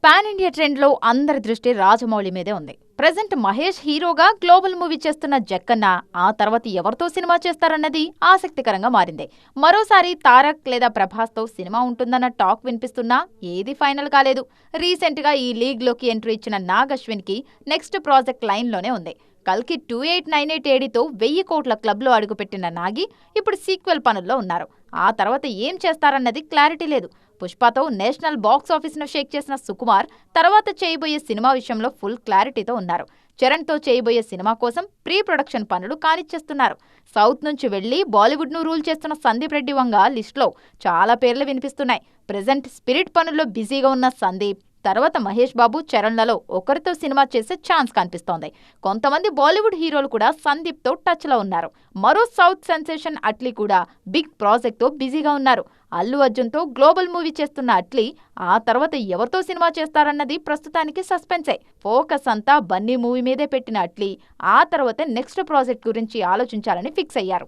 Pan India trend లో అందరి దృష్టి రాజమౌళి మీదే ఉంది. ప్రెజెంట్ మహేష్ హీరోగా గ్లోబల్ మూవీ చేస్తున్న జక్కన్న ఆ తర్వాత ఎవరితో సినిమా చేస్తారన్నది ఆసక్తికరంగా మారింది. మరోసారి తారక్ లేదా ప్రభాస్ తో సినిమా ఉంటుందన్న టాక్ వినిపిస్తున్నా ఏది ఫైనల్ కాలేదు. రీసెంట్ గా ఈ లీగ్ లోకి ఎంట్రీ ఇచ్చిన నాగ్ అశ్విన్ కి నెక్స్ట్ ప్రాజెక్ట్ లైన్ లోనే ఉంది. కల్కి 2898 ఏడితో 1000 కోట్ల క్లబ్ లో అడుగుపెట్టిన నాగి ఇప్పుడు సీక్వెల్ పనుల్లో ఉన్నారు. ఆ తర్వాత ఏం చేస్తారన్నది క్లారిటీ లేదు. పుష్పతో నేషనల్ బాక్స్ ఆఫీస్ ను షేక్ చేసిన సుకుమార్ తర్వాత చేయబోయే సినిమా విషయంలో ఫుల్ క్లారిటీతో ఉన్నారు. చరణ్ తో చేయబోయే సినిమా కోసం ప్రీ ప్రొడక్షన్ పనులు కానిచ్చేస్తున్నారు. సౌత్ నుంచి వెళ్లి బాలీవుడ్ ను రూల్ చేస్తున్న సందీప్ రెడ్డి వంగ లిస్ట్ లో చాలా పేర్లు వినిపిస్తున్నాయి. ప్రెజెంట్ స్పిరిట్ పనుల్లో బిజీగా ఉన్న సందీప్ తర్వాత మహేష్ బాబు, చరణ్లలో ఒకరితో సినిమా చేసే ఛాన్స్ కనిపిస్తోంది. కొంతమంది బాలీవుడ్ హీరోలు కూడా సందీప్ తో టచ్ లో ఉన్నారు. మరో సౌత్ సెన్సేషన్ అట్లీ కూడా బిగ్ ప్రాజెక్ట్ తో బిజీగా ఉన్నారు. అల్లు అర్జున్ తో గ్లోబల్ మూవీ చేస్తున్న అట్లీ ఆ తర్వాత ఎవరితో సినిమా చేస్తారన్నది ప్రస్తుతానికి సస్పెన్సే. ఫోకస్ అంతా బన్నీ మూవీ మీదే పెట్టిన అట్లీ ఆ తర్వాత నెక్స్ట్ ప్రాజెక్ట్ గురించి ఆలోచించాలని ఫిక్స్ అయ్యారు.